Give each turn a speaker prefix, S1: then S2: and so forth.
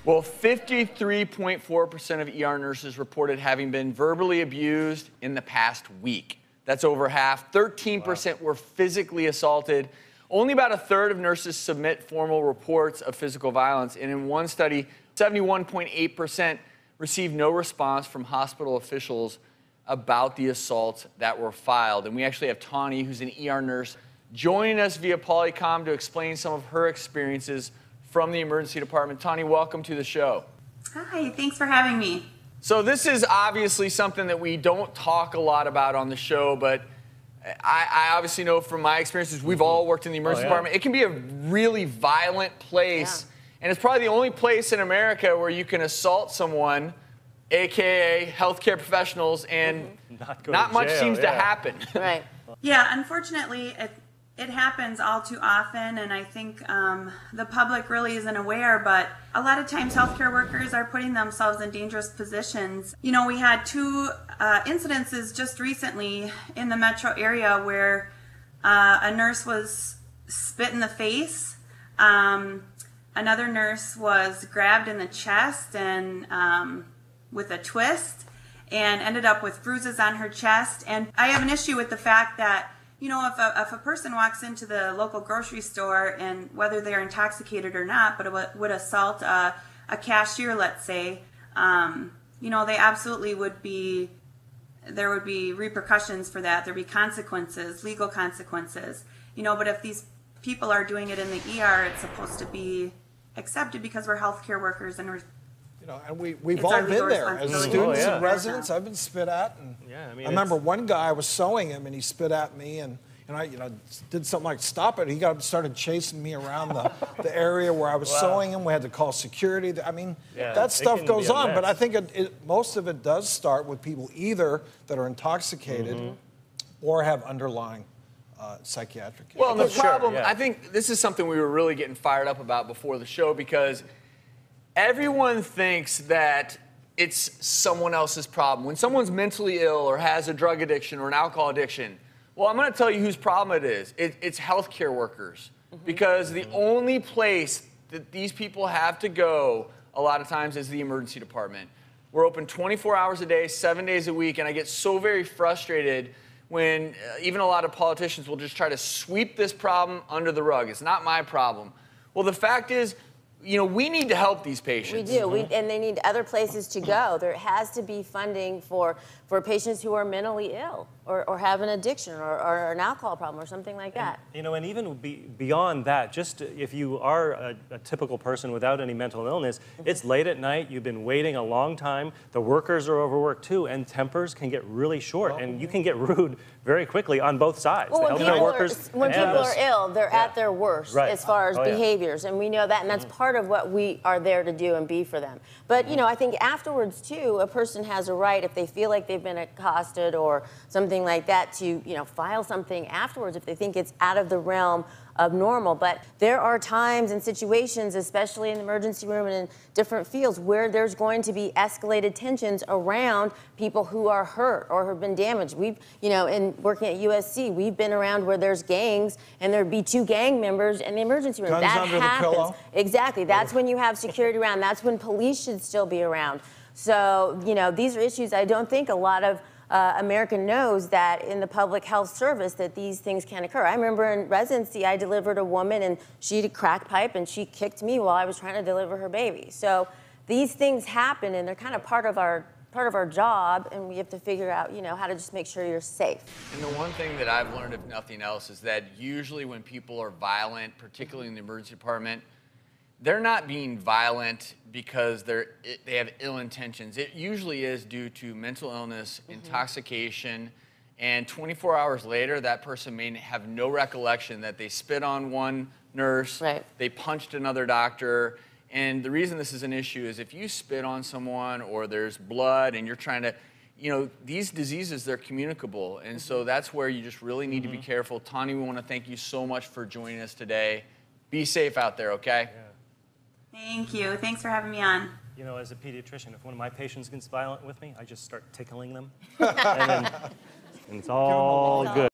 S1: Well, 53.4% of ER nurses reported having been verbally abused in the past week. That's over half. 13% were physically assaulted. Only about a third of nurses submit formal reports of physical violence. And in one study, 71.8% received no response from hospital officials about the assaults that were filed. And we actually have Tawny, who's an ER nurse, joining us via Polycom to explain some of her experiences from the emergency department. Tawny, welcome to the show.
S2: Hi, thanks for having me.
S1: So this is obviously something that we don't talk a lot about on the show, but I obviously know from my experiences, we've all worked in the emergency department. It can be a really violent place, and it's probably the only place in America where you can assault someone, AKA healthcare professionals, and not much seems to happen.
S3: Right.
S2: Yeah, unfortunately, it happens all too often, and I think the public really isn't aware, but a lot of times healthcare workers are putting themselves in dangerous positions. You know, we had two incidences just recently in the metro area where a nurse was spit in the face, another nurse was grabbed in the chest and with a twist and ended up with bruises on her chest. And I have an issue with the fact that, you know, if a person walks into the local grocery store and whether they're intoxicated or not, but would assault a cashier, let's say, you know, they absolutely would be, there would be repercussions for that. There'd be consequences, legal consequences, you know, but if these people are doing it in the ER, it's supposed to be accepted because we're healthcare workers and we're,
S4: you know, and we've all been there as students and residents. I've been spit at, and I remember one guy, I was sewing him, and he spit at me, and I, you know, did something like stop it. He started chasing me around the area where I was sewing him. We had to call security. I mean, that stuff goes on, but I think most of it does start with people either that are intoxicated or have underlying psychiatric issues.
S1: Well, the problem, I think this is something we were really getting fired up about before the show, because everyone thinks that it's someone else's problem. When someone's mentally ill or has a drug addiction or an alcohol addiction, well, I'm going to tell you whose problem it is. It's healthcare workers. Because the only place that these people have to go a lot of times is the emergency department. We're open 24 hours a day, 7 days a week, and I get so very frustrated when even a lot of politicians will just try to sweep this problem under the rug. It's not my problem. Well, the fact is, you know, we need to help these patients.
S3: We do, and they need other places to go. There has to be funding for patients who are mentally ill or have an addiction or an alcohol problem or something like that.
S5: You know, and even beyond that, just if you are a typical person without any mental illness, it's late at night, you've been waiting a long time, the workers are overworked too, and tempers can get really short, and you can get rude very quickly on both sides.
S3: Well, when people are ill, they're at their worst as far as behaviors, and we know that, and that's part of what we are there to do and be for them. But, you know, I think afterwards, too, a person has a right, if they feel like they've been accosted or something like that, to, you know, file something afterwards if they think it's out of the realm of normal. But there are times and situations, especially in the emergency room and in different fields, where there's going to be escalated tensions around people who are hurt or have been damaged. We've, you know, in working at USC, we've been around where there's gangs and there'd be two gang members in the emergency room.
S4: Guns under the pillow.
S3: Exactly. That's when you have security around. That's when police should still be around. So, you know, these are issues I don't think a lot of American knows that in the public health service that these things can occur. I remember in residency, I delivered a woman and she had a crack pipe and she kicked me while I was trying to deliver her baby. So these things happen and they're kind of part of our job, and we have to figure out, you know, how to just make sure you're safe.
S1: And the one thing that I've learned, if nothing else, is that usually when people are violent, particularly in the emergency department, they're not being violent because they have ill intentions. It usually is due to mental illness, intoxication, and 24 hours later, that person may have no recollection that they spit on one nurse, they punched another doctor. And the reason this is an issue is if you spit on someone or there's blood and you're trying to, you know, these diseases, they're communicable. And so that's where you just really need to be careful. Tawny, we want to thank you so much for joining us today. Be safe out there, okay?
S2: Thank you. Thanks for having me on.
S5: You know, as a pediatrician, if one of my patients gets violent with me, I just start tickling them. And it's all good.